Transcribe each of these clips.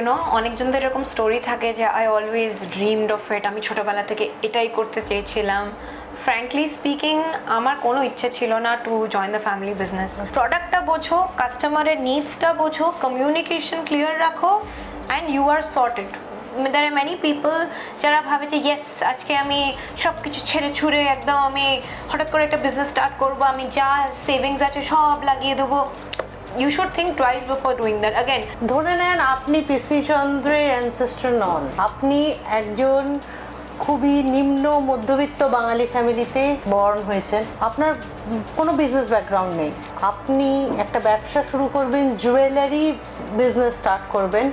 অনেকজনদের এরকম স্টোরি থাকে যে I always dreamed of it, আমি ছোটোবেলা থেকে এটাই করতে চেয়েছিলাম। ফ্র্যাঙ্কলি স্পিকিং আমার কোনো ইচ্ছে ছিল না to join the family business. প্রোডাক্টটা বোঝো, কাস্টমারের নিডসটা বোঝো, কমিউনিকেশন ক্লিয়ার রাখো and you are sorted. there are many people যারা ভাবে যে ইয়েস আজকে আমি সব কিছু ছেড়ে ছুড়ে একদম আমি হঠাৎ করে একটা বিজনেস স্টার্ট করবো, আমি যা সেভিংস আছে সব লাগিয়ে দেবো। You should think twice before doing that. Again, ধরে নেন আপনি পিসি চন্দ্রের অ্যানসেস্টর নন, আপনি একজন খুবই নিম্ন মধ্যবিত্ত বাঙালি ফ্যামিলিতে বর্ন হয়েছেন, আপনার কোনো বিজনেস ব্যাকগ্রাউন্ড নেই, আপনি একটা ব্যবসা শুরু করবেন, জুয়েলারি বিজনেস স্টার্ট করবেন,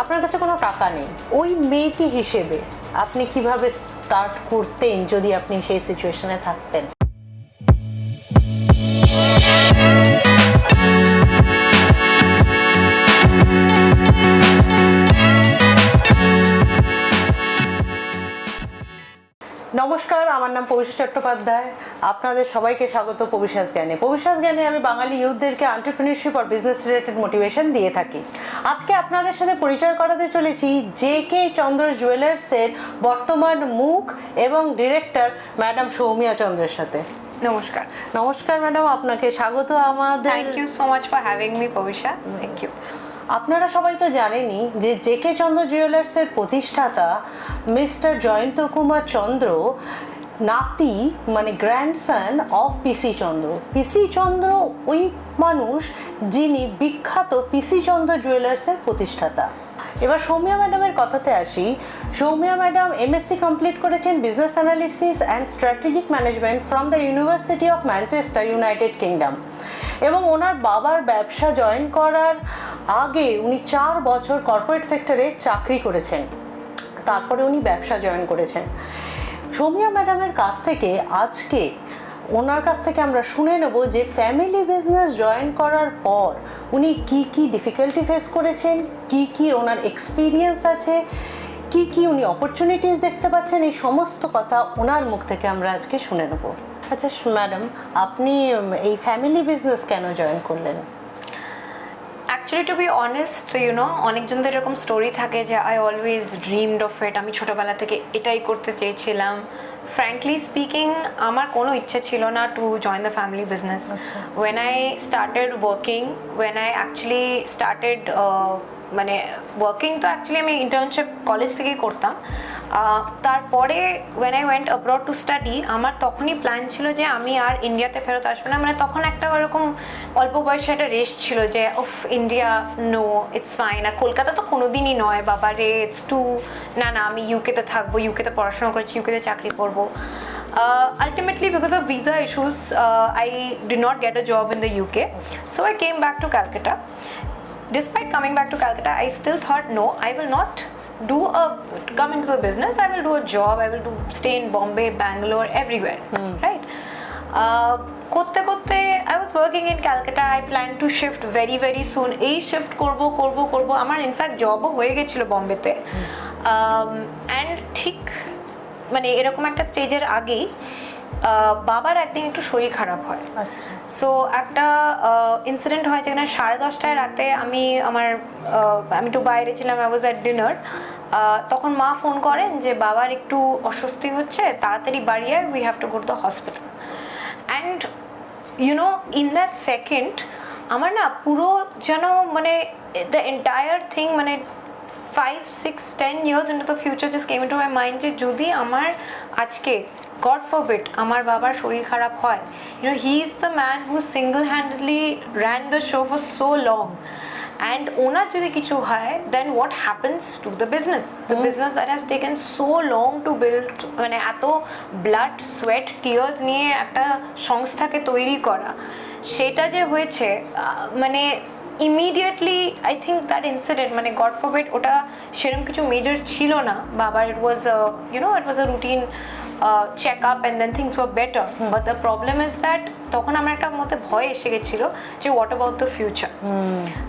আপনার কাছে কোনো টাকা নেই। ওই মেয়েটি হিসেবে আপনি কিভাবে স্টার্ট করতেন যদি আপনি সেই সিচুয়েশনে থাকতেন? নমস্কার, আমার নাম পবিশা চট্টোপাধ্যায়। আপনাদের সবাইকে স্বাগত পবিশাস জ্ঞানে। পবিশাস জ্ঞানে আমি বাঙালি ইউথদেরকে এন্টারপ্রেনিউরশিপ আর বিজনেস রিলেটেড মোটিভেশন দিয়ে থাকি। আজকে আপনাদের সাথে পরিচয় করাতে চলেছি JK চন্দ্র জুয়েলার্সের বর্তমান মুখ এবং ডিরেক্টর ম্যাডাম সৌমিয়া চন্দ্রের সাথে। নমস্কার। নমস্কার ম্যাডাম, আপনাকে স্বাগত আমাদের। Thank you so much for having me Pabisha. Thank you. আপনারা সবাই তো জানেনই যে JK চন্দ্র জুয়েলার্সের প্রতিষ্ঠাতা মিস্টার জয়ন্ত কুমার চন্দ্র নাতি, মানে গ্র্যান্ডসন অফ পিসি চন্দ্র। পিসি চন্দ্র ওই মানুষ যিনি বিখ্যাত পিসি চন্দ্র জুয়েলার্সের প্রতিষ্ঠাতা। এবার সৌমিয়া ম্যাডামের কথাতে আসি। সৌমিয়া ম্যাডাম MSc কমপ্লিট করেছেন business analysis and strategic management from the university of Manchester, United kingdom. এবং ওনার বাবার ব্যবসা জয়েন করার আগে উনি 4 বছর কর্পোরেট সেক্টরে চাকরি করেছেন, তারপরে উনি ব্যবসা জয়েন করেছেন। সৌমিয়া ম্যাডামের কাছ থেকে আজকে ওনার কাছ থেকে আমরা শুনে নেব যে ফ্যামিলি বিজনেস জয়েন করার পর উনি কি কি ডিফিকাল্টি ফেস করেছেন, কি কি ওনার এক্সপিরিয়েন্স আছে, কি কি উনি অপরচুনিটিস দেখতে পাচ্ছেন, এই সমস্ত কথা ওনার মুখ থেকে আমরা আজকে শুনে নেব। আচ্ছা ম্যাডাম, আপনি এই ফ্যামিলি বিজনেস কেন জয়েন করলেন? অ্যাকচুয়ালি টু বি অনেস্ট, অনেকজনদের এরকম স্টোরি থাকে যে I always dreamed of it, আমি ছোটোবেলা থেকে এটাই করতে চেয়েছিলাম। ফ্র্যাঙ্কলি স্পিকিং আমার কোনো ইচ্ছে ছিল না to join the family business. When I started working, when I actually started মানে ওয়ার্কিং তো অ্যাকচুয়ালি আমি ইন্টার্নশিপ কলেজ থেকেই করতাম। তারপরে when I went abroad to study, আমার তখনই প্ল্যান ছিল যে আমি আর ইন্ডিয়াতে ফেরত আসবো না। মানে তখন একটা ওরকম অল্প বয়সে একটা রেস ছিল যে উফ ইন্ডিয়া নো ইটস ফাইন, আর কলকাতা তো কোনো দিনই নয়, বাবা রে ইটস টু, না আমি ইউকেতে থাকবো, ইউকেতে পড়াশোনা করেছি, ইউকেতে চাকরি করবো। Ultimately, because of visa issues, I did not get a job in the UK, so I came back to Calcutta. Despite coming back to Calcutta, I still thought, no, I will not come into the business. I will do a job. I will stay in Bombay, Bangalore, everywhere, right? করতে করতে I was working in Calcutta. I plan to shift very very soon. এই shift করব আমার in fact জবও হয়ে গেছিলো বম্বেতে। And ঠিক মানে এরকম একটা স্টেজের আগেই বাবার একদিন একটু শরীর খারাপ হয়। আচ্ছা। সো একটা ইনসিডেন্ট হয় যেখানে 10:30 রাতে আমি একটু বাইরে ছিলাম, আই ওয়াজ অ্যাট ডিনার। তখন মা ফোন করেন যে বাবার একটু অস্বস্তি হচ্ছে, তাড়াতাড়ি বাড়ি আয়, we have to go to the hospital. And in that second আমার না পুরো যেন মানে দ্য এন্টায়ার থিং, মানে 5, 6, 10 years into the future just came into my mind যে যদি আমার আজকে God forbid আমার বাবার শরীর খারাপ হয়, he is the man who single-handedly ran the show for so long, and ওনার যদি কিছু হয় then what happens to the business, the business that has taken so long to build, মানে এত blood, sweat, tears নিয়ে একটা সংস্থাকে তৈরি করা, সেটা যে হয়েছে মানে immediately I think that incident, মানে গড ফরবিড ওটা সেরকম কিছু মেজর ছিল না বাবার, it was a routine check up and then things were better. But the problem is that তখন আমার একটা মধ্যে ভয় এসে গেছিলো যে what about the future.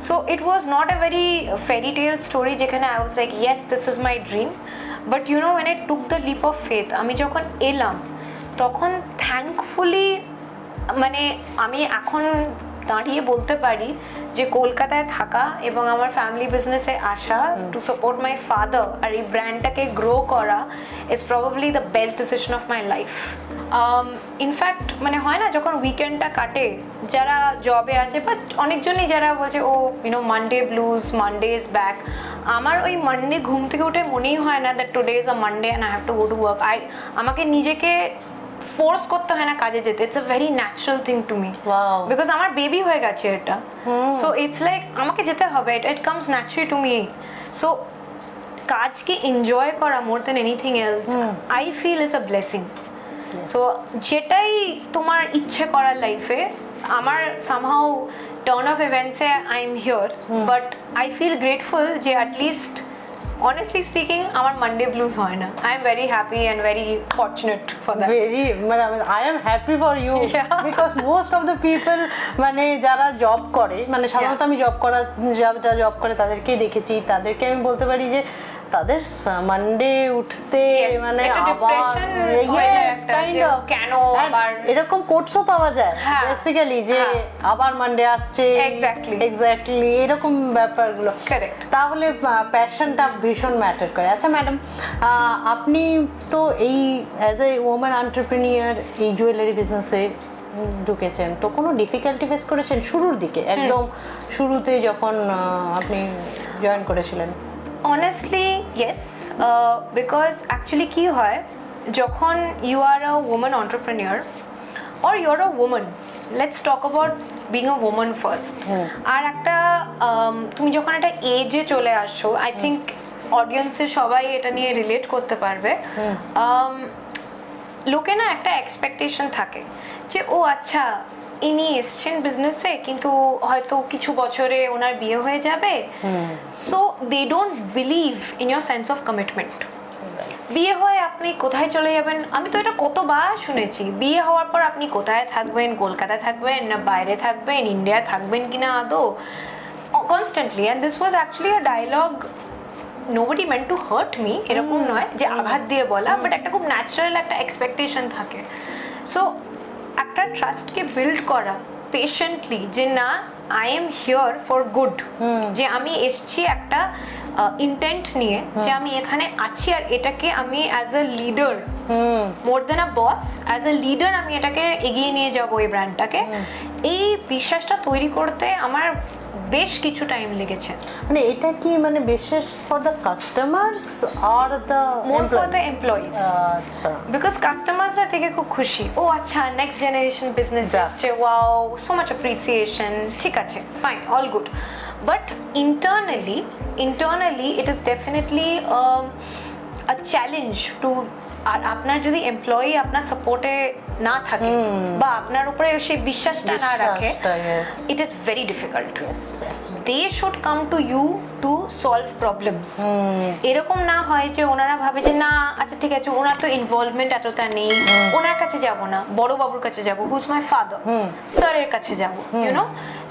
So it was not a very fairy tale story যেখানে I was like yes this is my dream, but when I took the leap of faith, আমি যখন এলাম তখন থ্যাঙ্কফুলি, মানে আমি এখন দাঁড়িয়ে বলতে পারি যে কলকাতায় থাকা এবং আমার ফ্যামিলি বিজনেসে আসা টু সাপোর্ট মাই ফাদার আর এই ব্র্যান্ডটাকে গ্রো করা is probably the best decision of my life. In fact মানে হয় না যখন উইকেন্ডটা কাটে, যারা জবে আছে বা অনেকজনই যারা বলছে ও you know Monday blues, Monday is back, আমার ওই মানডে ঘুম থেকে উঠে মনেই হয় না that today is a Monday and I have to go to work. আমাকে নিজেকে ফোর্স করতে হয় না কাজে যেতে, it's a very natural thing to me, because আমার বেবি হয়ে গেছে এটা। সো ইটস লাইক আমাকে যেতে হবে, it comes naturally to me. So কাজকে এনজয় করা more than anything else I feel is a blessing. So যেটাই তোমার ইচ্ছে করার লাইফে, আমার সামহাউ টার্ন অফ ইভেন্টসে I am here, but I feel grateful যে অ্যাটলিস্ট honestly speaking আমার মানডে ব্লুজ হয় না। I am very happy and very fortunate for that. Very, মানে I am happy for you because most of the people মানে যারা job করে, মানে সাধারণত আমি জব করে তাদেরকেই দেখেছি, তাদেরকে আমি বলতে পারি যে তাদের মানডে উঠতে মানে কেন আবার এরকম কোটসও পাওয়া যায় বেসিক্যালি যে আবার মানডে আসছে, এক্স্যাক্টলি এরকম ব্যাপারগুলো। তাহলে প্যাশনটা ভীষণ ম্যাটার করে। আচ্ছা ম্যাডাম, আপনি তো এই অ্যাজ এ ওম্যান এন্টারপ্রেনিউর এই জুয়েলারি বিজনেসে ঢুকেছেন, তো কোনো ডিফিকাল্টি ফেস করেছেন শুরুর দিকে, একদম শুরুতে যখন আপনি জয়েন করেছিলেন? Honestly, yes, because actually কি হয় যখন you are a woman entrepreneur or you're a woman, let's talk about being a woman first. আর একটা তুমি যখন একটা এজে চলে আসো, I think অডিয়েন্সে সবাই এটা নিয়ে রিলেট করতে পারবে। লোকে না একটা এক্সপেকটেশন থাকে যে ও আচ্ছা ইনি এসছেন বিজনেসে কিন্তু হয়তো কিছু বছরে ওনার বিয়ে হয়ে যাবে, so they don't believe in your sense of commitment. বিয়ে হয়ে আপনি কোথায় চলে যাবেন? আমি তো এটা কতবার শুনেছি, বিয়ে হওয়ার পর আপনি কোথায় থাকবেন, কলকাতায় থাকবেন না বাইরে থাকবেন, ইন্ডিয়ায় থাকবেন কিনা আদৌ, constantly. And this was actually a dialogue, nobody meant to hurt me, এরকম নয় যে আঘাত দিয়ে বলা, বাট একটা খুব ন্যাচারাল একটা এক্সপেকটেশন থাকে। সো একটা ট্রাস্টকে বিল্ড করা পেশেন্টলি যে না I am here for good, যে আমি এসছি একটা ইন্টেন্ট নিয়ে যে আমি এখানে আছি আর এটাকে আমি as a leader, more than a boss, as a leader আমি এটাকে এগিয়ে নিয়ে যাবো এই ব্র্যান্ডটাকে, এই বিশ্বাসটা তৈরি করতে আমার বেশ কিছু টাইম লেগেছে। মানে এটা কি মানে বিশেষ for the customers or the more for the employees? আচ্ছা, বিকজ কাস্টমার্সরা থেকে খুব খুশি, ও আচ্ছা নেক্সট জেনারেশন বিজনেস আসছে, ওয়াও সো মাচ অ্যাপ্রিসিয়েশন, ঠিক আছে fine all good, but internally it is definitely a challenge to, আর আপনার যদি এমপ্লয়ি আপনার সাপোর্টে না থাকে বা আপনার উপরে সেই বিশ্বাসটা না রাখে, it is very difficult. They should come to you to solve problems. এরকম না হয় যে ওনারা ভাবে যে না আচ্ছা ঠিক আছে ওনার তো ইনভলভমেন্ট এতটা নেই, ওনার কাছে যাব না, বড় বাবুর কাছে যাব, হুজ মাই ফাদার, স্যারের কাছে যাব, you know.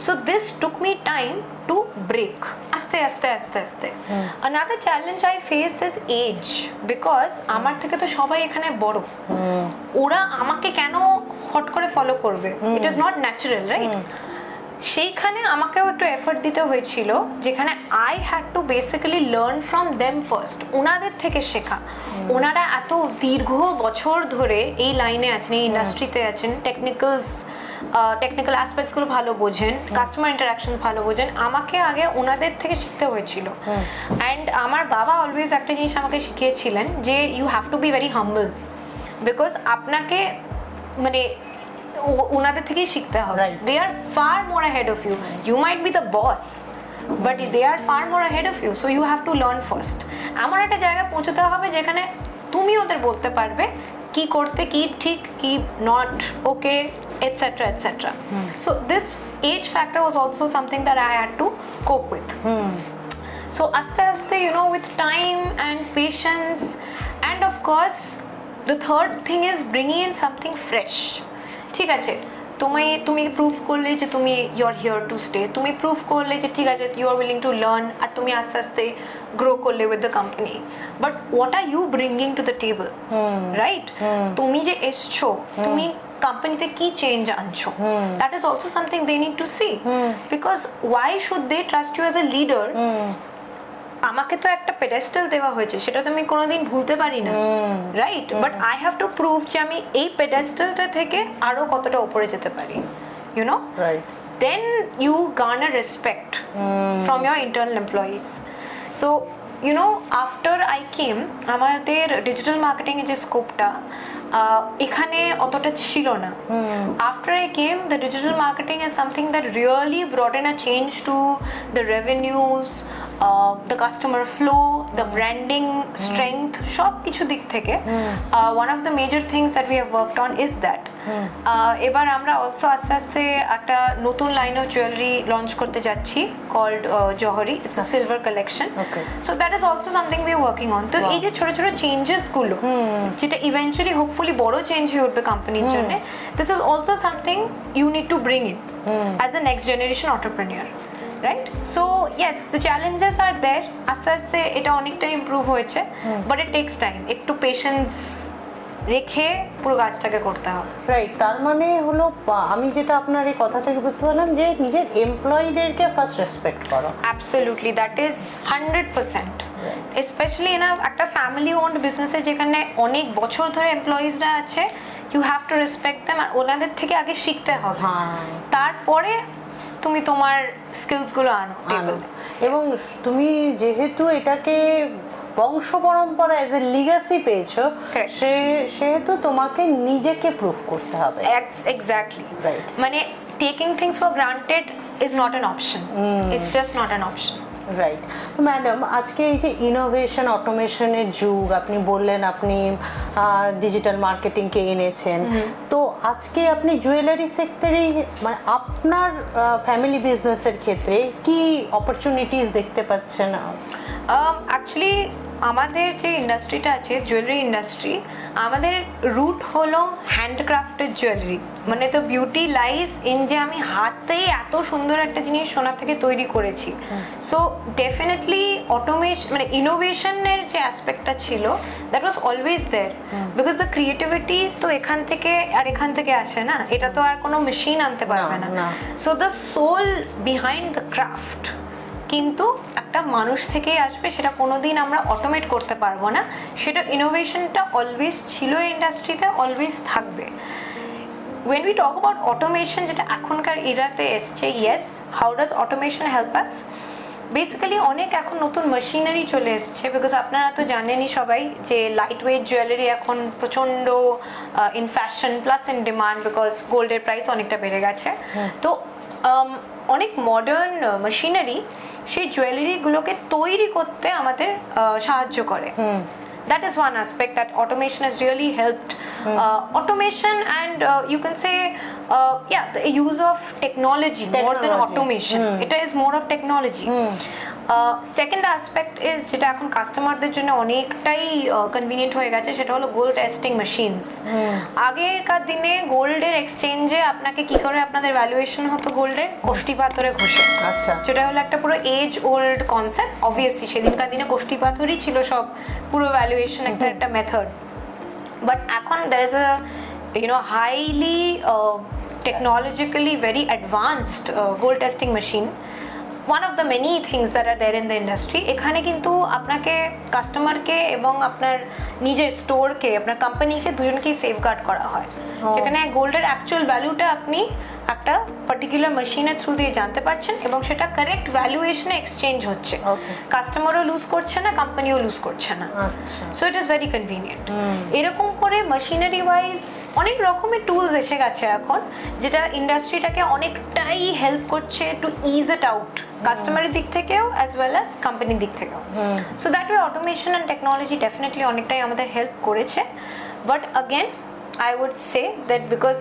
So this took me time to break, আস্তে আস্তে আস্তে আস্তে। Another challenge I face is age, because আমার থেকে তো সবাই এখানে বড়, ওরা আমাকে কেন হট করে ফলো করবে? ইট ইজ নট ন্যাচারাল, রাইট? সেইখানে আমাকেও একটু এফোর্ট দিতে হয়েছিল, যেখানে I had to basically learn from them first, ওনাদের থেকে শেখা। ওনারা এত দীর্ঘ বছর ধরে এই লাইনে আছেন, এই ইন্ডাস্ট্রিতে আছেন, টেকনিক্যাল অ্যাসপেক্টসগুলো ভালো বোঝেন, কাস্টমার ইন্টারাকশন ভালো বোঝেন, আমাকে আগে ওনাদের থেকে শিখতে হয়েছিল। অ্যান্ড আমার বাবা অলওয়েজ একটা জিনিস আমাকে শিখিয়েছিলেন যে you have to be very humble, because আপনাকে মানে ওনাদের থেকেই শিখতে হবে। They are far more ahead of you, you might be the boss but they are far more ahead of you, so you have to learn first. আমার একটা জায়গায় পৌঁছতে হবে যেখানে তুমি ওদের বলতে পারবে কি করতে, কি ঠিক, কি not okay, etc etc. So this age factor was also something that I had to cope with. So aste aste, you know, with time and patience, and of course the third thing is bringing in something fresh. ঠিক আছে, তুমি prove করলে যে তুমি you are here to stay, তুমি prove করলে যে ঠিক আছে you are willing to learn, আর তুমি আস্তে আস্তে গ্রো করলে with the company, but what are you bringing to the table, right? তুমি যে এসছো, তুমি কোম্পানিতে কি চেঞ্জ আনছো, that is also something they need to see, because why should they trust you as a leader? আমাকে তো একটা পেডেস্টাল দেওয়া হয়েছে, সেটা তো আমি কোনোদিন ভুলতে পারি না, right? But I have to prove যে আমি এই পেডেস্টালটা থেকে আরো কতটা উপরে যেতে পারি, you know? Right. Then you garner respect from your internal employees. So, you know, after I came, আমাদের ডিজিটাল মার্কেটিং এর যে স্কোপটা এখানে অতটা ছিল না। After I came, the digital marketing is something that really brought in a change to the revenues, the customer flow, the branding strength, সব কিছু দিক থেকে one of the major things that we have worked on is that এবার আমরা also আস্তে আস্তে একটা নতুন লাইন অফ জুয়েলারি লঞ্চ করতে যাচ্ছি called Johari, it's a silver collection, so that is also something we are working on. তো এই যে ছোট ছোট চেঞ্জেস গুলো যেটা ইভেন্চুয়ালি হোপফুলি বড় চেঞ্জ হয়ে উঠবে কোম্পানির জন্য, this is also something you need to bring in as a next generation entrepreneur, right? So yes, the challenges are there, আস্তে আস্তে এটা অনেকটা ইমপ্রুভ হয়েছে, বাট ইট টেক্স টাইম, একটু পেশেন্স রেখে পুরো কাজটাকে করতে হবে। রাইট, তার মানে হলো আমি যেটা আপনার এই কথা থেকে বুঝতে পারলাম যে নিজের এমপ্লয়ীদেরকে ফার্স্ট রেসপেক্ট করো। অ্যাবসলিউটলি, দ্যাট ইজ 100%, স্পেশালি না একটা ফ্যামিলি ওন্ড বিজনেসে যেখানে অনেক বছর ধরে এমপ্লয়িজরা আছে, you have to respect them, আর ওনাদের থেকে আগে শিখতে হবে, তারপরে তুমি তোমার স্কিলসগুলো আনো। এবং তুমি যেহেতু এটাকে বংশ পরম্পরা এজ এ লিগ্যাসি পেয়েছো, সেহেতু তোমাকে নিজেকে প্রুভ করতে হবে। Exactly, right. মানে taking things for granted is not an option, it's just not an option. Right. তো ম্যাডাম, আজকে এই যে ইনোভেশন অটোমেশনের যুগ, আপনি বললেন আপনি ডিজিটাল মার্কেটিংকে এনেছেন, তো আজকে আপনি জুয়েলারি সেক্টরেই মানে আপনার ফ্যামিলি বিজনেসের ক্ষেত্রে কি অপরচুনিটিস দেখতে পাচ্ছেন? অ্যাকচুয়ালি আমাদের যে ইন্ডাস্ট্রিটা আছে, জুয়েলারি ইন্ডাস্ট্রি, আমাদের রুট হলো হ্যান্ডক্রাফটেড জুয়েলারি, মানে তো বিউটি লাইজ ইন যে আমি হাতে এত সুন্দর একটা জিনিস সোনার থেকে তৈরি করেছি। সো ডেফিনেটলি অটোমেশন মানে ইনোভেশনের যে অ্যাসপেক্টটা ছিল, that was always there, because the creativity তো এখান থেকে আর এখান থেকে আসে না, এটা তো আর কোনো মেশিন আনতে পারবে না। So the soul behind the craft কিন্তু একটা মানুষ থেকেই আসবে, সেটা কোনোদিন আমরা অটোমেট করতে পারবো না, সেটা ইনোভেশনটা অলওয়েজ ছিল এই ইন্ডাস্ট্রিতে, অলওয়েজ থাকবে। when we talk about automation, যেটা এখনকার এরাতে এসছে, yes, how does automation help us? Basically অনেক এখন নতুন মেশিনারি চলে এসছে, বিকজ আপনারা তো জানেনই সবাই যে লাইট ওয়েট জুয়েলারি এখন প্রচণ্ড in fashion plus in demand, because গোল্ডের প্রাইস অনেকটা বেড়ে গেছে। তো অনেক মডার্ন মেশিনারি সেই জুয়েলারিগুলোকে তৈরি করতে আমাদের সাহায্য করে। That is one aspect that automation has really helped. Automation and you can say, the use of technology more than automation. It is more of technology. Second aspect is যেটা এখন কাস্টমারদের জন্য অনেকটাই কনভিনিয়েন্ট হয়ে গেছে, সেটা হলো গোল্ড টেস্টিং মেশিনস। আগেকার দিনে গোল্ডের এক্সচেঞ্জে আপনাকে কি করে আপনাদের ভ্যালুয়েশন হতো গোল্ডের? কোষ্টি পাথরে ঘষে। আচ্ছা, যেটা হলো একটা পুরো এজ ওল্ড কনসেপ্ট। অবভিয়াসলি সেদিনকার দিনে কোষ্টি পাথরই ছিল সব, পুরো ভ্যালুয়েশন একটা মেথড। বাট এখন there is a highly technologically very advanced gold testing machine, one of the many things that are there in the industry. এখানে কিন্তু আপনাকে কাস্টমারকে এবং আপনার নিজের স্টোরকে, আপনার কোম্পানিকে দুজনকেই সেফগার্ড করা হয়, যেখানে গোল্ডের অ্যাকচুয়াল ভ্যালুটা আপনি একটা পার্টিকুলার মেশিনের থ্রু দিয়ে জানতে পারছেন এবং সেটা কারেক্ট ভ্যালুয়েশনে এক্সচেঞ্জ হচ্ছে, কাস্টমারও লুজ করছে না, কোম্পানিও লুজ করছে না। So it is very convenient. এরকম করে মেশিনারি ওয়াইজ অনেক রকমের টুলস এসে গেছে এখন, যেটা ইন্ডাস্ট্রিটাকে অনেকটাই হেল্প করছে টু ইজ ইট আউট, কাস্টমারের দিক থেকেও অ্যাজ ওয়েল অ্যাজ কোম্পানির দিক থেকেও। So that way automation and technology definitely অনেকটাই আমাদের হেল্প করেছে। But again I would say that because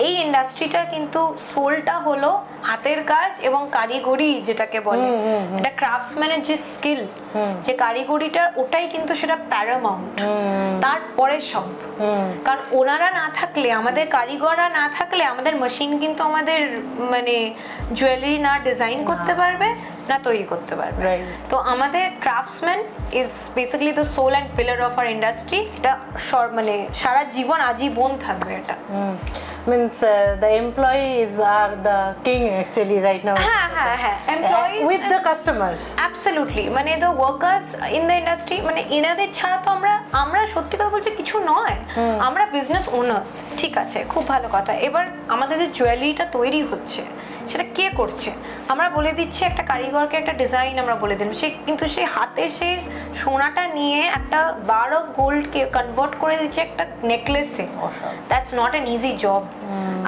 এই ইন্ডাস্ট্রিটার কিন্তু সোলটা হলো হাতের কাজ এবং কারিগরি যেটাকে বলে, এটা ক্রাফটসম্যানের যে স্কিল, যে কারিগরিটা, ওটাই কিন্তু সেটা প্যারামাউন্ট, তারপরে সব। কারণ ওনারা না থাকলে, আমাদের কারিগররা না থাকলে আমাদের মেশিন কিন্তু আমাদের মানে জুয়েলারি না ডিজাইন করতে পারবে না তৈরি করতে পারবে। তো আমাদের craftsman is basically the soul and pillar of our industry. এটা মানে সারা জীবন আজীবন থাকবে এটা। Means the employees are the king actually right now. হ্যাঁ employees with the customers. Absolutely, মানে the workers in the industry, মানে এনাদের ছাড়া তো আমরা সত্যি কথা বলছি কিছু নয়। আমরা বিজনেস ওনার্স, ঠিক আছে, খুব ভালো কথা। এবার আমাদের যে জুয়েলারিটা তৈরি হচ্ছে সেটা কে করছে? আমরা বলে দিচ্ছি একটা কারিগরকে একটা ডিজাইন আমরা বলে দিলাম, সে কিন্তু সে হাতে সে সোনাটা নিয়ে একটা বার অফ গোল্ডকে কনভার্ট করে দিচ্ছে একটা নেকলেসে। That's not an easy job.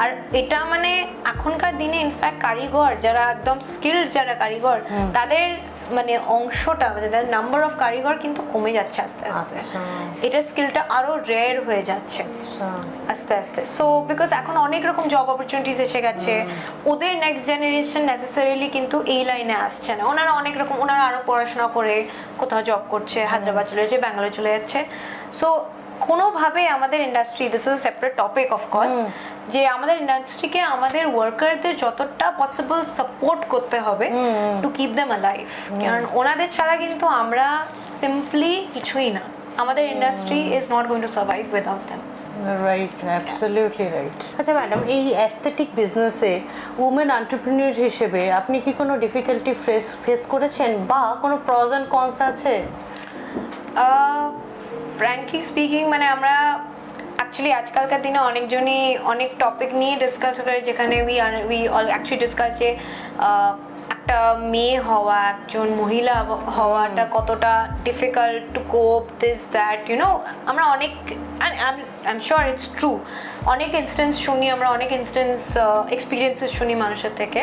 আর এটা মানে এখনকার দিনে ইনফ্যাক্ট কারিগর যারা একদম স্কিলড, যারা কারিগর, তাদের মানে অংশটা, তাদের নাম্বার অফ কারিগর কিন্তু কমে যাচ্ছে আস্তে আস্তে। এটা স্কিলটা আরো রেয়ার হয়ে যাচ্ছে আস্তে আস্তে। সো বিকজ এখন অনেক রকম জব অপরচুনিটিস এসে গেছে, ওদের নেক্সট জেনারেশন নেসেসারিলি কিন্তু এই লাইনে আসছে না। ওনারা অনেক রকম, ওনারা আরো পড়াশোনা করে কোথাও জব করছে, হায়দ্রাবাদ চলে যাচ্ছে, ব্যাঙ্গালোর চলে যাচ্ছে। সো কোনোভাবে আমাদের industry, this is separate topic of course, যে আমাদের ইন্ডাস্ট্রিকে আমাদের ওয়ার্কারদের যতটা পসিবল সাপোর্ট করতে হবে টু কিপ দেম অ্যালাইভ। কারণ ওনাদের ছাড়া কিন্তু আমরা সিম্পলি কিছুই না। আমাদের industry is not going to survive without them. Right, absolutely right. আচ্ছা ম্যাডাম, এই অ্যাস্থেটিক বিজনেসে উমেন এন্টারপ্রেনিউর হিসেবে আপনি কি কোনো ডিফিকাল্টি ফেস করেছেন বা কোনো প্রস অ্যান্ড কনস আছে? ফ্র্যাঙ্কলি স্পিকিং, মানে আমরা অ্যাকচুয়ালি আজকালকার দিনে অনেকজনই অনেক টপিক নিয়ে ডিসকাস করে, যেখানে উই অ্যাকচুয়ালি ডিসকাস যে একটা মেয়ে হওয়া, একজন মহিলা হওয়াটা কতটা difficult to cope, this that, you know. আমরা অনেক, I am sure it's true, অনেক ইনস্টেন্স শুনি আমরা, অনেক এক্সপিরিয়েন্সেস শুনি মানুষের থেকে।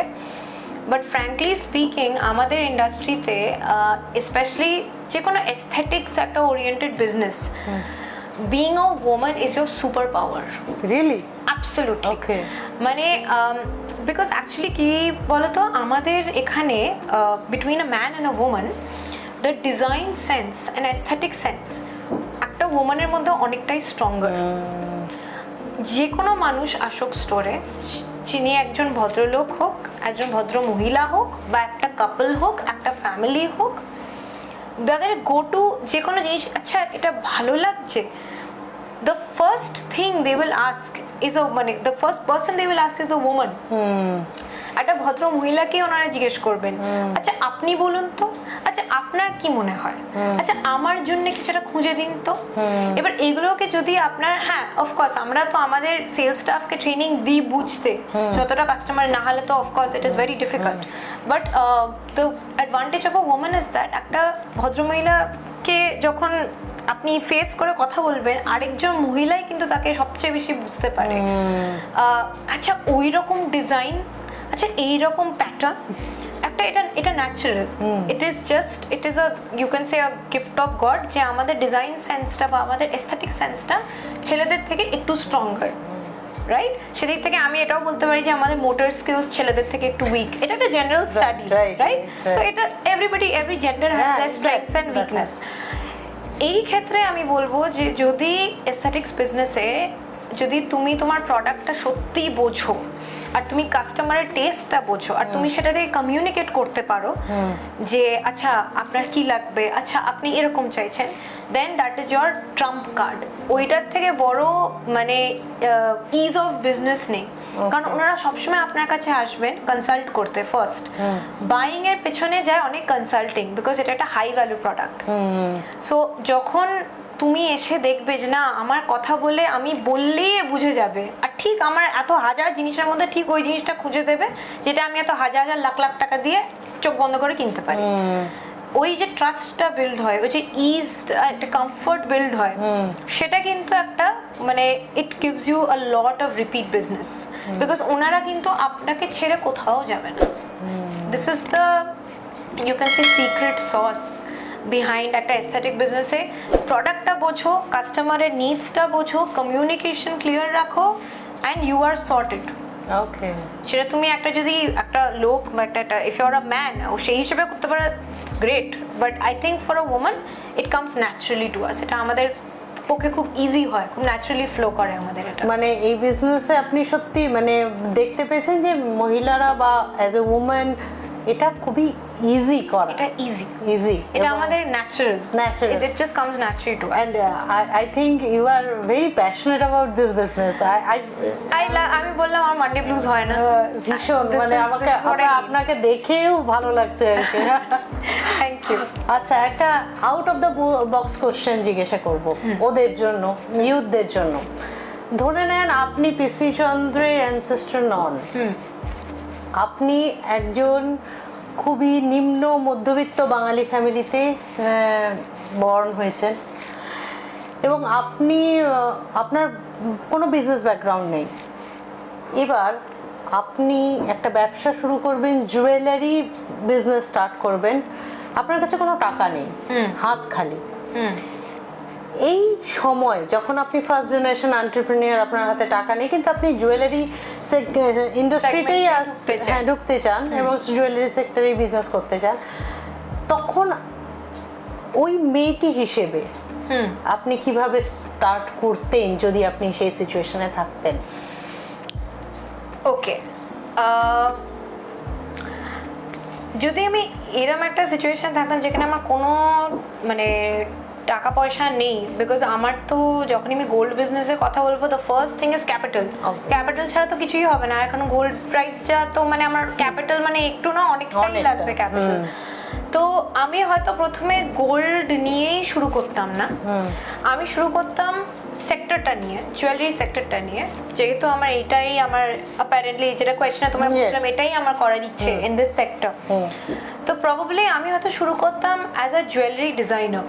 বাট ফ্র্যাঙ্কলি স্পিকিং আমাদের ইন্ডাস্ট্রিতে স্পেশালি যে কোনো এস্থেটিক্স একটা oriented business, being a woman is your superpower. Really? Absolutely. Okay. মানে because actually কি বলতো, আমাদের এখানে between a man and a woman, the design sense and aesthetic sense একটা woman-এর মধ্যে অনেকটাই stronger. যে কোনো মানুষ আসুক স্টোরে, যিনি একজন ভদ্রলোক হোক, একজন ভদ্র মহিলা হোক, বা একটা কাপল হোক, একটা ফ্যামিলি হোক, তাদের গো টু যে কোনো জিনিস, আচ্ছা এটা ভালো লাগছে, the first thing they will ask is the first person they will ask is the woman. একটা ভদ্র মহিলাকে ওনারা জিজ্ঞেস করবেন, আচ্ছা আপনি বলুন তো, আচ্ছা আপনার কি মনে হয়, আচ্ছা আমার জন্য কিছুটা খুঁজে দিন তো। এবার এগুলোকে যদি আপনার, হ্যাঁ অফকোর্স আমরা তো আমাদের সেলস স্টাফকে ট্রেনিং দিই বুঝতে, যতটা কাস্টমার না হলে তো of course it is very difficult. But the advantage of a woman is that একটা ভদ্রমহিলাকে যখন আপনি ফেস করে কথা বলবেন, আরেকজন মহিলাই কিন্তু তাকে সবচেয়ে বেশি বুঝতে পারে। আচ্ছা ওই রকম ডিজাইন, আচ্ছা এইরকম প্যাটার্ন, একটা এটা natural, it is you can say a gift of God, যে আমাদের ডিজাইন সেন্সটা বা আমাদের এস্থেটিক সেন্সটা ছেলেদের থেকে একটু স্ট্রঙ্গার, রাইট? সেদিক থেকে আমি এটাও বলতে পারি যে আমাদের মোটর স্কিলস ছেলেদের থেকে একটু উইক। এটা একটা জেনারেল স্টাডি, রাইট? সো এটা every gender has their strengths and weakness. এই ক্ষেত্রে আমি বলবো যে যদি এস্থেটিক্স বিজনেসে যদি তুমি তোমার প্রোডাক্টটা সত্যিই বোঝো, আর তুমি কাস্টমারের টেস্টটা বোঝো, আর তুমি সেটা থেকে কমিউনিকেট করতে পারো যে আচ্ছা আপনার কি লাগবে, আচ্ছা আপনি এরকম চাইছেন, then that is your trump card. ওইটার থেকে বড় মানে ইজ অফ বিজনেস নেই। কারণ ওনারা সবসময় আপনার কাছে আসবেন কনসাল্ট করতে ফার্স্ট। বাইং এর পেছনে যায় অনেক কনসাল্টিং, বিকজ এটা একটা হাই ভ্যালু প্রোডাক্ট। সো যখন তুমি এসে দেখবে যে না আমার কথা বলে আমি বললেই বুঝে যাবে, আর ঠিক আমার এত হাজার জিনিসের মধ্যে ঠিক ওই জিনিসটা খুঁজে দেবে যেটা আমি এত হাজার লাখ লাখ টাকা দিয়ে চোখ বন্ধ করে কিনতে পারি। ওই যে ট্রাস্টটা বিল্ড হয়, ওই যে ইজ, একটা কমফর্ট বিল্ড হয়, সেটা কিন্তু একটা মানে it gives you a lot of repeat business, because ওনারা কিন্তু আপনাকে ছেড়ে কোথাও যাবে না। This is the you can say secret sauce behind একটা এস্থেটিক বিজনেসে। প্রোডাক্টটা বোঝো, কাস্টমারের নিডসটা বোঝো, কমিউনিকেশন ক্লিয়ার রাখো, and you are sorted. Okay, সেটা তুমি একটা যদি একটা লোক বা একটা if you are a man ও সেই হিসেবে করতে পারে great, but I think for a woman it comes naturally to us, এটা আমাদের পক্ষে খুব ইজি হয়, খুব ন্যাচারালি ফ্লো করে আমাদের এটা। মানে এই বিজনেসে আপনি সত্যি মানে দেখতে পেয়েছেন যে মহিলারা বা অ্যাজ এ উম্যান এটা খুবই ইজি করা, এটা ইজি, এটা এবং আমাদের natural, Natural. it just comes naturally to us. and I think you are very passionate about this business. আমি বললাম আমার মানডে ব্লুজ হয় না, ভীষণ This মানে is- আমাকে this is what I need. আপনাকে দেখেও ভালো লাগছে আর কি। Thank you. আচ্ছা, একটা out of the box question জিজ্ঞাসা করব ওদের জন্য, ইউথদের জন্য। ধরে নেন আপনি পিসি চন্দ্রের অ্যানসেস্টর নন, আপনি একজন খুবই নিম্ন মধ্যবিত্ত বাঙালি ফ্যামিলিতে বর্ন হয়েছেন এবং আপনি আপনার কোনো বিজনেস ব্যাকগ্রাউন্ড নেই, এবার আপনি একটা ব্যবসা শুরু করবেন, জুয়েলারি বিজনেস স্টার্ট করবেন, আপনার কাছে কোনো টাকা নেই, হাত খালি। এই সময় যখন আপনি ফার্স্ট জেনারেশন এন্টারপ্রেনিউর, আপনার হাতে টাকা নেই কিন্তু আপনি জুয়েলারি ইন্ডাস্ট্রিতেই ঢুকতে চান এবং জুয়েলারি সেক্টরে বিজনেস করতে চান, তখন ওই মেয়েটি হিসেবে আপনি কিভাবে স্টার্ট করতেন যদি আপনি সেই সিচুয়েশনে থাকতেন? ওকে, যদি আমি এরম একটা সিচুয়েশন থাকতাম যেখানে আমার কোনো মানে টাকা পয়সা নেই, বিকজ আমার তো যখন আমি গোল্ড বিজনেসের কথা বলবো, the first thing is capital. Capital ছাড়া তো কিছুই হবে না, এখন গোল্ড প্রাইসটা তো মানে আমার ক্যাপিটাল মানে একটু না অনেকটাই লাগবে ক্যাপিটাল। তো আমি হয়তো প্রথমে গোল্ড নিয়েই শুরু করতাম না, আমি শুরু করতাম সেক্টরটা নিয়ে, জুয়েলারি সেক্টরটা নিয়ে, যেহেতু আমার এটাই আমার অ্যাপারেন্টলি যেটা কোয়েশ্চেনে তোমায় বলছিলাম এটাই আমার করার ইচ্ছে ইন দিস সেক্টর। তো প্রবাবলি আমি হয়তো শুরু করতাম as a jewellery designer.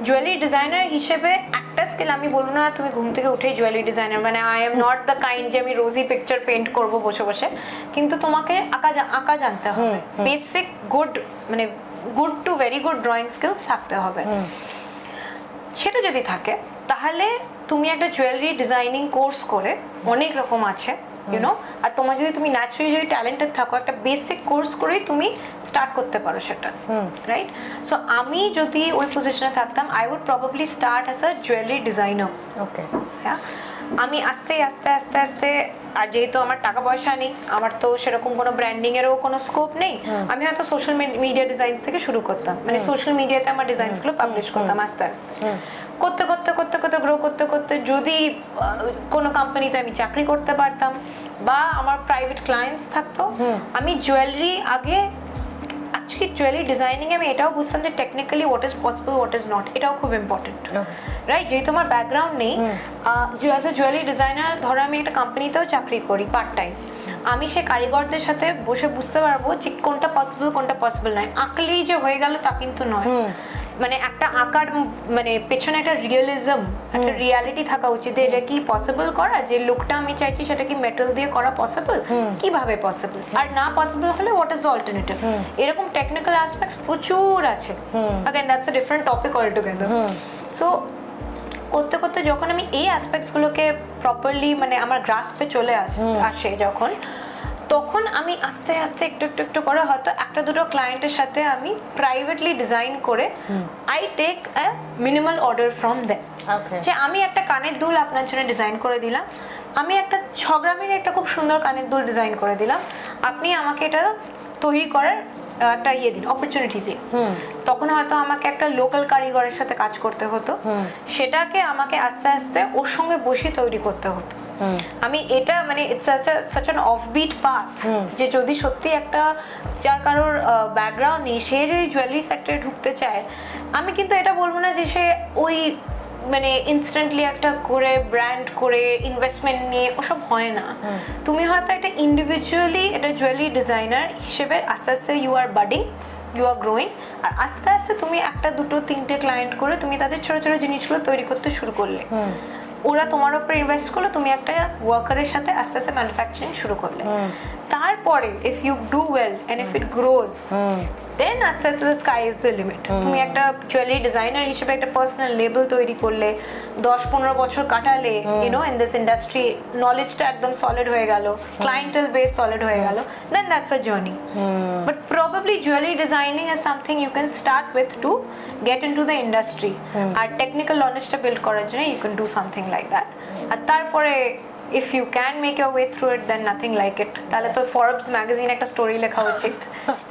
Jewellery designer হিসেবে একটা স্কিল, আমি বলবো না তুমি ঘুম থেকে উঠেই জুয়েলারি ডিজাইনার, মানে I am not the kind যে আমি রোজি পিকচার পেন্ট করবো বসে বসে, কিন্তু তোমাকে আঁকা জানতে হবে, বেসিক গুড মানে good to very good drawing skills থাকতে হবে। সেটা যদি থাকে তাহলে তুমি একটা জুয়েলারি ডিজাইনিং কোর্স করে, অনেক রকম আছে ইউনো, আর তোমার যদি তুমি ন্যাচারালি যদি ট্যালেন্টেড থাকো, একটা বেসিক কোর্স করেই তুমি স্টার্ট করতে পারো সেটা, রাইট? সো আমি যদি ওই পজিশনে থাকতাম, I would probably start as a jewellery designer. Okay, হ্যাঁ, আমি আস্তে আস্তে আস্তে আস্তে, আর যেহেতু আমার টাকা পয়সা নেই, আমার তো সেরকম কোনো ব্র্যান্ডিংয়েরও কোনো স্কোপ নেই, আমি হয়তো সোশ্যাল মিডিয়া ডিজাইনস থেকে শুরু করতাম, মানে সোশ্যাল মিডিয়াতে আমার ডিজাইনসগুলো পাবলিশ করতাম আস্তে আস্তে, করতে করতে করতে করতে গ্রো করতে করতে যদি কোনো কোম্পানিতে আমি চাকরি করতে পারতাম বা আমার প্রাইভেট ক্লায়েন্টস থাকতো, আমি জুয়েলারি আগে অ্যাকচুয়ালি জুয়েলারি ডিজাইনিংয়ে আমি এটাও বুঝতাম যে technically what is possible, what is not, এটাও খুব ইম্পর্টেন্ট, রাইট? যেহেতু আমার ব্যাকগ্রাউন্ড নেই, অ্যাজ এ জুয়েলারি ডিজাইনার ধরো আমি একটা কোম্পানিতেও চাকরি করি পার্ট টাইম, আমি সে কারিগরদের সাথে বসে বুঝতে পারবো যে কোনটা পসিবল নয়, আঁকলেই যে হয়ে গেল তা কিন্তু নয়, মানে একটা আঁকার মানে পেছনে একটা রিয়েলিজম, একটা রিয়ালিটি থাকা উচিত, এটা কি পসিবল করা, যে লুকটা আমি চাইছি সেটা কি মেটাল দিয়ে করা পসিবল, কিভাবে পসিবল, আর না পসিবল হলে হোয়াট ইজ দ্য অল্টারনেটিভ, এরকম টেকনিক্যাল অ্যাসপেক্টস প্রচুর আছে। Again that's a different topic all together. So করতে করতে যখন আমি এই অ্যাসপেক্টসগুলোকে প্রপারলি মানে আমার গ্রাস্পে চলে আসে যখন, তখন আমি আস্তে আস্তে একটু করে হয়তো একটা দুটো ক্লায়েন্টের সাথে আমি প্রাইভেটলি ডিজাইন করে I take a minimal order from them, যে আমি একটা কানের দুল আপনার জন্য ডিজাইন করে দিলাম, আমি একটা 6 গ্রামের একটা খুব সুন্দর কানের দুল ডিজাইন করে দিলাম, আপনি আমাকে এটা তৈরি করার একটা দিন, অপরচুনিটি দিন। তখন হয়তো আমাকে একটা লোকাল কারিগরের সাথে কাজ করতে হতো, সেটাকে আমাকে আস্তে আস্তে ওর সঙ্গে বসে তৈরি করতে হতো। আমি এটা মানে it's such an offbeat path, যে যদি সত্যি একটা যার কারোর ব্যাকগ্রাউন্ড নেই, সে যদি জুয়েলারি সেক্টরে ঢুকতে চায়, আমি কিন্তু এটা বলবো না যে সে ওই মানে ইনস্ট্যান্টলি একটা করে ব্র্যান্ড করে ইনভেস্টমেন্ট নিয়ে ওসব হয় না। তুমি হয়তো একটা ইন্ডিভিজুয়ালি একটা জুয়েলারি ডিজাইনার হিসেবে আস্তে আস্তে you are budding, you are growing, আর আস্তে আস্তে তুমি একটা দুটো তিনটে ক্লায়েন্ট করে তুমি তাদের ছোটো ছোটো জিনিসগুলো তৈরি করতে শুরু করলে, ওরা তোমার উপরে ইনভেস্ট করলো, তুমি একটা ওয়ার্কারের সাথে আস্তে আস্তে ম্যানুফ্যাকচারিং শুরু করলে, তারপরে if you do well and if it grows then আস্তে আস্তে স্কাই ইজ দ্য লিমিট। তুমি একটা জুয়েলারি ডিজাইনার হিসেবে একটা পার্সোনাল লেবেল তৈরি করলে, 10-15 বছর কাটালে, ইউনো ইন দিস ইন্ডাস্ট্রি নলেজটা একদম সলিড হয়ে গেল, ক্লায়েন্টেল বেস সলিড হয়ে গেল, then that's a journey. But probably jewellery designing is something you can start with to get in to the industry. আর টেকনিক্যাল নলেজটা বিল্ড করার জন্য you can do something like that. আর তারপরে if you can make your way through it, then nothing like it. তাহলে তো ফরবস magazine একটা story লেখা উচিত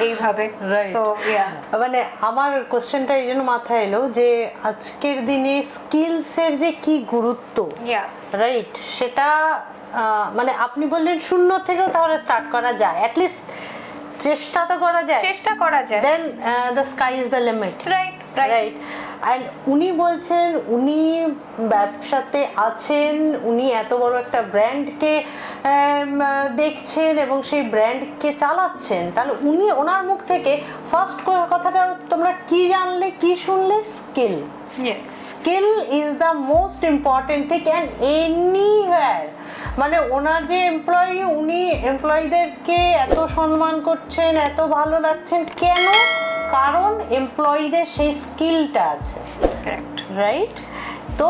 এইভাবে। রাইট। সো ইয়া, মানে আমার কোশ্চেনটা এই জন্য মাথায় এলো যে আজকের দিনে স্কিলসের যে কি গুরুত্ব, ইয়া, রাইট, সেটা মানে আপনি বললেন শূন্য থেকেও তাহলে স্টার্ট করা যায়, অ্যাটলিস্ট চেষ্টা তো করা যায়, চেষ্টা করা যায়, then the sky is the limit. Right right. And উনি বলছেন উনি ব্যবসাতে আছেন, উনি এত বড় একটা ব্র্যান্ডকে দেখছেন এবং সেই ব্র্যান্ডকে চালাচ্ছেন, তাহলে উনি ওনার মুখ থেকে ফার্স্ট কথাটা তোমরা কি জানলে, কি শুনলে? Skill. Yes, skill is the most important thing and anywhere. মানে ওনার যে এমপ্লয়ি, উনি এমপ্লয়ীদেরকে এত সম্মান করছেন, এত ভালো লাগছেন কেন? কারণ এমপ্লয়ীদের সেই স্কিলটা আছে, কারেক্ট, রাইট? তো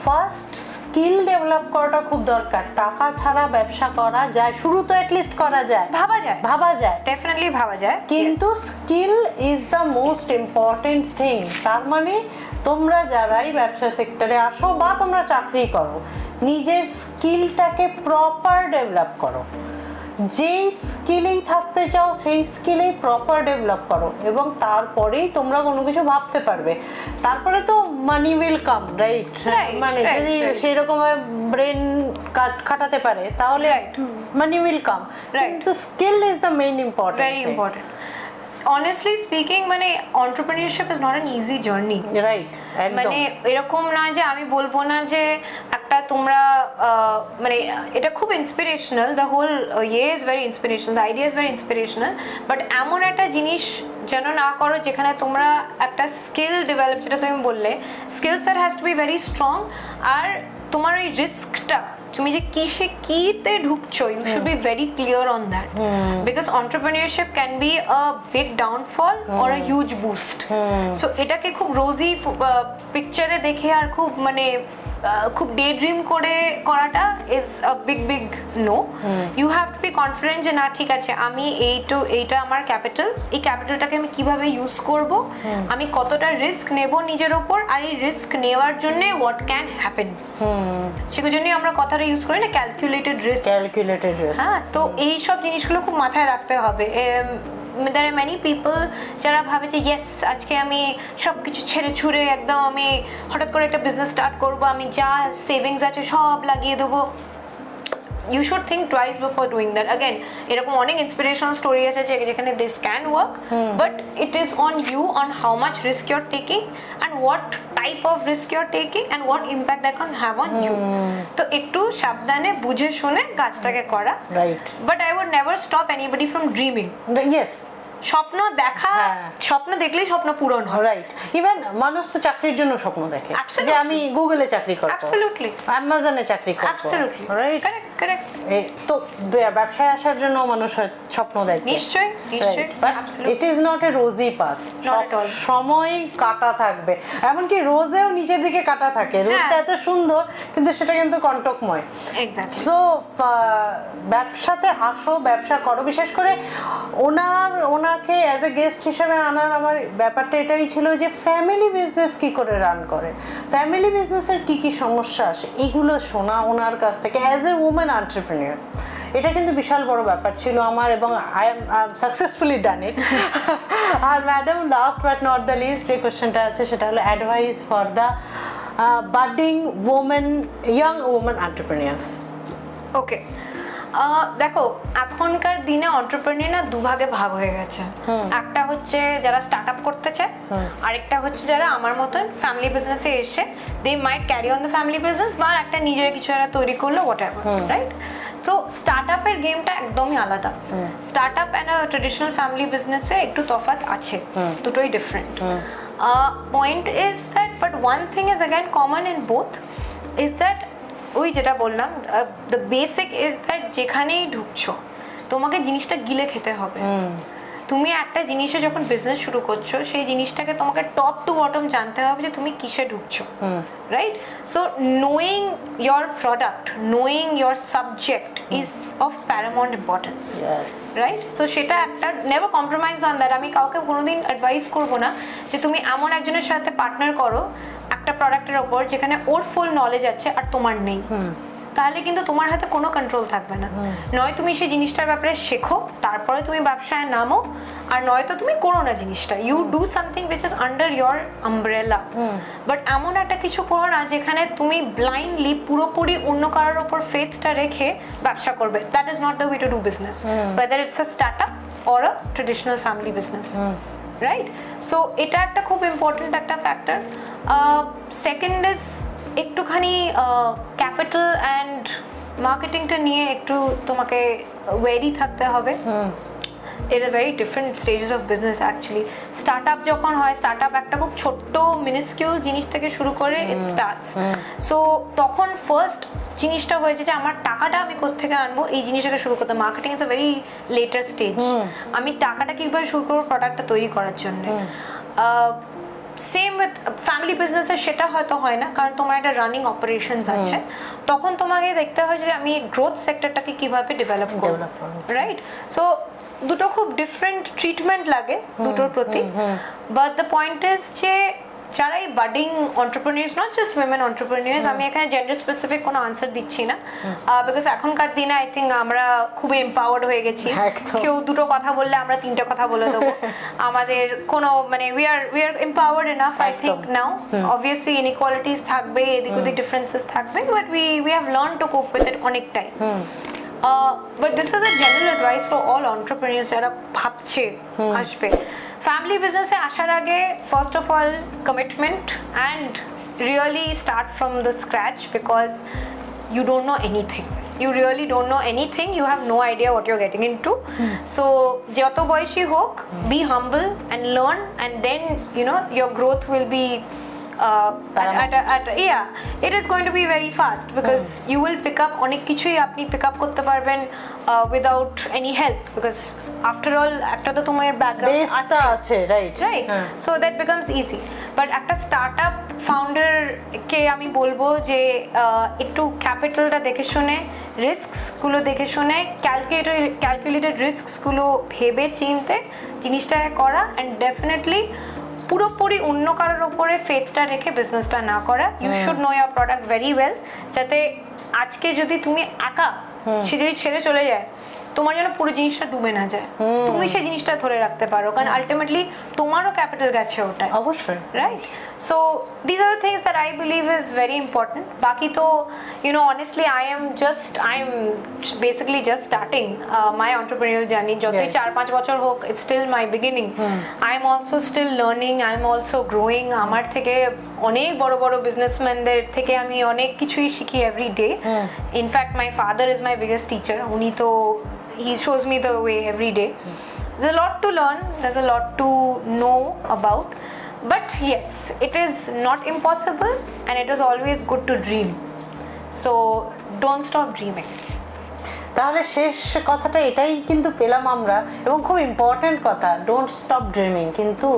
ফার্স্ট স্কিল ডেভেলপ করাটা খুব দরকার। টাকা ছাড়া ব্যবসা করা যায়, শুরু তো অ্যাটলিস্ট করা যায়, ভাবা যায়, ডেফিনেটলি ভাবা যায়, কিন্তু skill is the most important thing. তার মানে তোমরা যারাই ব্যবসা সেক্টরে আসো বা তোমরা চাকরি করো, নিজের স্কিলটাকে প্রপার ডেভেলপ করো। যেই স্কিলেই থাকতে চাও সেই স্কিলেই প্রপার ডেভেলপ করো এবং তারপরেই তোমরা কোনো কিছু ভাবতে পারবে। তারপরে তো মানি উইল কাম, রাইট? মানে যদি সেই রকম ব্রেন খাটাতে পারে তাহলে মানি উইল কাম, কিন্তু skill is the main important, very important. Honestly speaking, মানে entrepreneurship is not an easy journey, right? মানে এরকম না যে আমি বলবো না যে একটা তোমরা মানে এটা খুব ইন্সপিরেশনাল, দ্য হোল ইয়ে is very inspirational, the idea is very inspirational, but এমন একটা জিনিস যেন না করো যেখানে তোমরা একটা স্কিল ডেভেলপ, যেটা তুমি বললে স্কিলস আর has to be very strong. আর তোমার ওই রিস্কটা, তুমি যে কিতে ঢুকছো, you should be very clear on that, because entrepreneurship can be a big downfall or a huge boost. So এটাকে খুব রোজি পিকচারে দেখে আর খুব মানে খুব ডে ড্রিম করে করাটা is a big no. You have to be confident যে না ঠিক আছে, আমি এইটা আমার ক্যাপিটাল, এই ক্যাপিটালটাকে আমি কিভাবে ইউজ করব, আমি কতটা রিস্ক নেব নিজের ওপর, আর এই রিস্ক নেওয়ার জন্য হোয়াট ক্যান হ্যাপেন, সেগুলোর জন্য আমরা কথাটা ইউজ করি না, ক্যালকুলেটেড রিস্ক। হ্যাঁ, তো এই সব জিনিসগুলো খুব মাথায় রাখতে হবে। there are many people যারা ভাবে যে ইয়েস আজকে আমি সব কিছু ছেড়ে ছুড়ে একদম আমি হঠাৎ করে একটা বিজনেস স্টার্ট করবো, আমি যা সেভিংস আছে সব লাগিয়ে দেবো। You should think twice before doing that. Again, এরকম অনেক inspirational story আছে যেখানে this can work, but it is on you on how much risk you're taking and what type of risk you're taking and what impact that can have on you. তো একটু সাবধানে বুঝে শুনে কাজটাকে করা, right? But I would never stop anybody from dreaming. Yes. স্বপ্ন দেখা, স্বপ্ন দেখলেই স্বপ্ন পূরণ হয়, রাইট? ইভেন মানুষ তো চাকরির জন্য স্বপ্ন দেখে যে আমি গুগলে চাকরি করব, অ্যাবসলিউটলি, অ্যামাজনে চাকরি করব, অ্যাবসলিউটলি, রাইট? কারেক্ট। তো ব্যবসায় আসার জন্য মানুষ স্বপ্ন দেখে, নিশ্চয়ই, it is not a rosy path. সময় কাটা থাকবে, এমনকি রোজেও নিচের দিকে কাটা থাকে। রোজটা এত সুন্দর কিন্তু সেটা কিন্তু কণ্টকময়। এক্স্যাক্টলি। সো ব্যবসাতে আসো, ব্যবসা করো। বিশেষ করে ওনাকে অ্যাজ এ গেস্ট হিসেবে আনার আমার ব্যাপারটা এটাই ছিল যে ফ্যামিলি বিজনেস কি করে রান করে, ফ্যামিলি বিজনেসের কি কি সমস্যা আসে, এগুলো শোনা ওনার কাছ থেকে অ্যাজ এ উমেন এন্টারপ্রেনিউর। এটা কিন্তু বিশাল বড় ব্যাপার ছিল আমার এবং I am successfully done it. আর madam, last but not the least যে কোশ্চেনটা আছে সেটা হলো advice for the budding women, young women entrepreneurs. Okay, দেখো এখনকার দিনে এন্টারপ্রেনিউর না দুভাগে ভাগ হয়ে গেছে। একটা হচ্ছে যারা স্টার্ট আপ করতে চায়, আরেকটা হচ্ছে যারা আমার মতন ফ্যামিলি বিজনেসে এসে they might carry on the family business বা একটা নিজের কিছু একটা তৈরি করলো, হোয়াট এভার, রাইট? তো স্টার্ট আপের গেমটা একদমই আলাদা। Start and traditional family বিজনেসে একটু তফাৎ আছে, দুটোই different. Point is that, but one thing is again common in both is that, ওই যেটা বললাম, দ্য বেসিক ইজ দ্যাট যেখানেই ঢুকছো তোমাকে জিনিসটা গিলে খেতে হবে। তুমি একটা জিনিসে যখন বিজনেস শুরু করছো সেই জিনিসটাকে তোমাকে টপ টু বটম জানতে হবে যে তুমি কিসে ঢুকছো, right? So knowing your product, knowing your subject is of paramount importance, right? So সেটা একটা নেভার কম্প্রোমাইজ অন দ্যাট। আমি কাউকে কোনোদিন অ্যাডভাইস করবো না যে তুমি এমন একজনের সাথে পার্টনার করো একটা প্রোডাক্টের ওপর যেখানে ওর ফুল নলেজ আছে আর তোমার নেই, তাহলে কিন্তু তোমার হাতে কোনো কন্ট্রোল থাকবে না। নয় তুমি সেই জিনিসটার ব্যাপারে শেখো তারপরে তুমি ব্যবসায় নামো, আর নয়তো তুমি করো না জিনিসটা, you do something which is under your umbrella. But এমন একটা কিছু করো না যেখানে তুমি ব্লাইন্ডলি পুরোপুরি অন্য কারোর ওপর ফেথটা রেখে ব্যবসা করবে। That is not the way to do business, whether it's a start up or a traditional family business, right? So এটা একটা খুব ইম্পর্টেন্ট একটা ফ্যাক্টর। সেকেন্ড ইজ একটুখানি ক্যাপিটাল অ্যান্ড মার্কেটিংটা নিয়ে একটু তোমাকে ওয়েরি থাকতে হবে। এর a very different stages of business actually. Start up যখন হয়, স্টার্ট আপ একটা খুব ছোট্ট মিনিস্কিউল জিনিস থেকে শুরু করে ইট স্টার্টস। সো তখন ফার্স্ট জিনিসটা হয়েছে যে আমার টাকাটা আমি কোত্থেকে আনবো এই জিনিসটাকে শুরু করতে। Marketing is a very letter stage. আমি টাকাটা কীভাবে শুরু করবো প্রোডাক্টটা তৈরি করার জন্য। সেম উইথ ফ্যামিলি বিজনেসে সেটা হয়তো হয় না, কারণ তোমার একটা রানিং অপারেশনস আছে, তখন তোমাকে দেখতে হয় যে আমি গ্রোথ সেক্টরটাকে কিভাবে ডেভেলপ করব, রাইট? সো দুটো খুব ডিফারেন্ট ট্রিটমেন্ট লাগে দুটোর প্রতি। বাট দ্য পয়েন্ট ইজ যে যারা এই budding entrepreneurs, not just women entrepreneurs, আমি এখানে জেন্ডার স্পেসিফিক কোনো আনসার দিচ্ছি না, বিকজ এখনকার দিনে আই থিঙ্ক আমরা খুবই এম্পাওয়ার্ড হয়ে গেছি। কেউ দুটো কথা বললে আমরা তিনটে কথা বলে দেবো। আমাদের কোনো মানে we are empowered enough I think now. Obviously inequalities থাকবে, এদিক ওদিক ডিফারেন্সেস থাকবে, but we have learn to কোপ উইথ ইট অনেকটাই। But this is a general advice for all entrepreneurs যারা ভাবছে আসবে। ফ্যামিলি বিজনেসে আসার আগে first of all commitment and really start from the scratch, because you don't know anything. You really don't know anything. You have no idea what you're getting into. So যত বয়সী হোক, be humble and learn, and then you know your growth will be it is going to be very fast, because you will pick up অনেক কিছুই আপনি pick up করতে পারবেন without any help, because after all একটা তো তোমার background আছে, right? so that becomes easy. But একটা স্টার্টআপ ফাউন্ডার কে আমি বলবো যে একটু ক্যাপিটালটা দেখে শুনে, রিস্কস গুলো দেখে শুনে, ক্যালকুলেটেড রিস্কস গুলো ভেবে চিনতে জিনিসটা করা, অ্যান্ড ডেফিনেটলি পুরোপুরি অন্য কারোর ওপরে ফেথটা রেখে বিজনেসটা না করা। You should know your product very well, যাতে আজকে যদি তুমি একা সে যদি ছেড়ে চলে যায়, তোমার যেন পুরো জিনিসটা ডুবে না যায়, তুমি সেই জিনিসটা ধরে রাখতে পারো, কারণ আলটিমেটলি তোমারও ক্যাপিটাল গেছে ওটাই, অবশ্যই, right? So this are the things that I believe is very important. বাকি তো you know honestly I am basically just starting my entrepreneurial journey. যতই 4-5 বছর হোক, it's still my beginning. I am also still learning, I am also growing. আমার থেকে অনেক বড় বড় বিজনেসম্যানদের থেকে আমি অনেক কিছুই শিখি every day. In fact my father is my biggest teacher. উনি তো he shows me the way every day. There's a lot to learn, there's a lot to know about, but yes, it is not impossible, and it is always good to dream. So don't stop dreaming. তাহলে শেষ কথাটা এটাই কিন্তু পেলাম আমরা, এবং খুব important কথা, ডোন্ট স্টপ ড্রিমিং। কিন্তু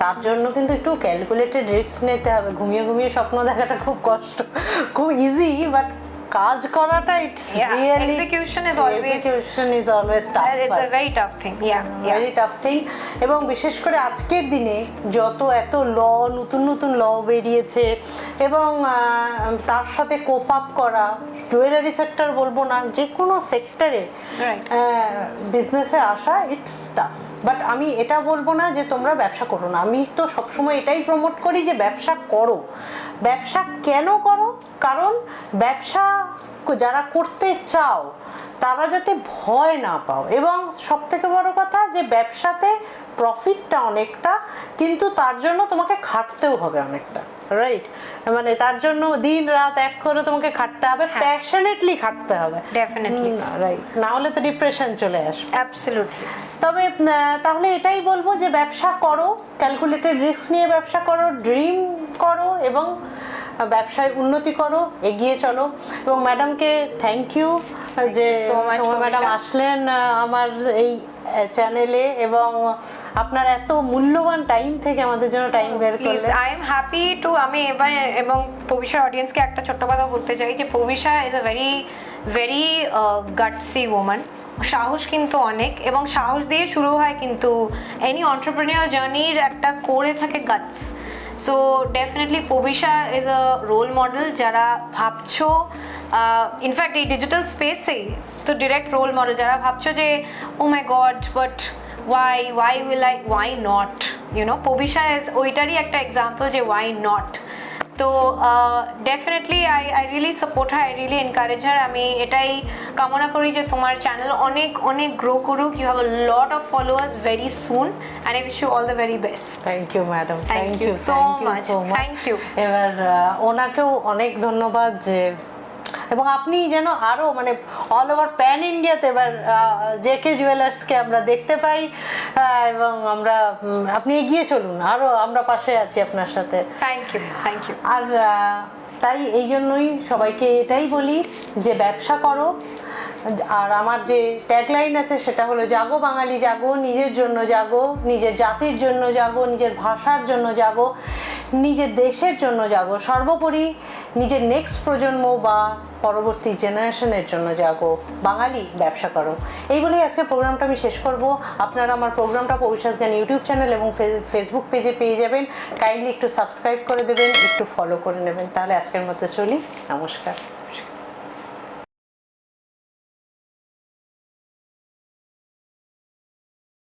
তার জন্য কিন্তু একটু ক্যালকুলেটেড রিস্ক নিতে হবে। ঘুমিয়ে ঘুমিয়ে স্বপ্ন দেখাটা খুব কষ্ট, খুব ইজি, বাট কাজ করাটা it's really execution is always tough. It's a very tough thing. very tough thing. এবং বিশেষ করে আজকের দিনে যত এত নতুন নতুন ল বেরিয়েছে, এবং তার সাথে কোপ আপ করা, জুয়েলারি সেক্টর বলবো না, যে কোনো সেক্টরে বিজনেসে আসা ইটস টাফ। বাট আমি এটা বলবো না যে তোমরা ব্যবসা করো না। আমি তো সবসময় এটাই প্রমোট করি যে ব্যবসা করো। ব্যবসা কেন করো? কারণ ব্যবসা যারা করতে চাও তারা যাতে ভয় না পাও, এবং সব থেকে বড় কথা যে ব্যবসাতে প্রফিটটা অনেকটা, কিন্তু তার জন্য তোমাকে খাটতেও হবে অনেকটা, রাইট? মানে তার জন্য দিন রাত এক করে তোমাকে খাটতে হবে, প্যাশনেটলি খাটতে হবে, ডেফিনেটলি, রাইট? না হলে তো ডিপ্রেশন চলে আসবে। অ্যাবসলিউটলি। তবে তাহলে এটাই বলবো যে ব্যবসা করো, ক্যালকুলেটেড রিস্ক নিয়ে ব্যবসা করো, ড্রিম করো, এবং ব্যবসায় উন্নতি করো, এগিয়ে চলো। এবং ম্যাডামকে থ্যাংক ইউ যে ম্যাডাম আসলেন আমার এই চ্যানেলে এবং আপনার এত মূল্যবান টাইম থেকে আমাদের জন্য টাইম বের প্লিজ করলেন। আই এম হ্যাপি টু, আমি এবার এবং পবিশার অডিয়েন্সকে একটা ছোট্ট কথা বলতে চাই যে Pabisha is a very very gutsy woman. সাহস কিন্তু অনেক, এবং সাহস দিয়ে শুরু হয় কিন্তু এনি অন্টারপ্রেনিউর জার্নির একটা করে থাকে guts. So definitely Pabisha is a role model. যারা ভাবছো ইনফ্যাক্ট এই ডিজিটাল স্পেসেই তো ডিরেক্ট রোল মডেল, যারা ভাবছো যে oh my god but why will I, why not, you know, Pabisha is ওইটারই একটা এক্সাম্পল যে why not। তো definitely I really support her, I really encourage her. আমি এটাই কামনা করি যে তোমার চ্যানেল অনেক অনেক গ্রো করুক, you have a lot of followers very soon, and I wish you all the very best. Thank you madam, Thank you so much. Thank you. এবার ওনাকেও অনেক ধন্যবাদ যে, এবং আপনি যেন আরও মানে অল ওভার প্যান ইন্ডিয়াতে এবার জেকে জুয়েলার্সকে আমরা দেখতে পাই, এবং আমরা আপনি এগিয়ে চলুন, আরও আমরা পাশে আছি আপনার সাথে। Thank you, thank you. আর তাই এই জন্যই সবাইকে এটাই বলি যে ব্যবসা করো। আর আমার যে ট্যাগলাইন আছে সেটা হলো জাগো বাঙালি জাগো, নিজের জন্য জাগো, নিজের জাতির জন্য জাগো, নিজের ভাষার জন্য জাগো, নিজের দেশের জন্য জাগো, সর্বোপরি নিজের নেক্সট প্রজন্ম বা পরবর্তী জেনারেশনের জন্য জাগো। বাঙালি ব্যবসা করো, এই বলেই আজকে প্রোগ্রামটা আমি শেষ করব। আপনারা আমার প্রোগ্রামটা পবিশা জ্ঞান ইউটিউব চ্যানেল এবং ফেসবুক পেজে পেয়ে যাবেন। কাইন্ডলি একটু সাবস্ক্রাইব করে দেবেন, একটু ফলো করে নেবেন। তাহলে আজকের মতো চলি, নমস্কার।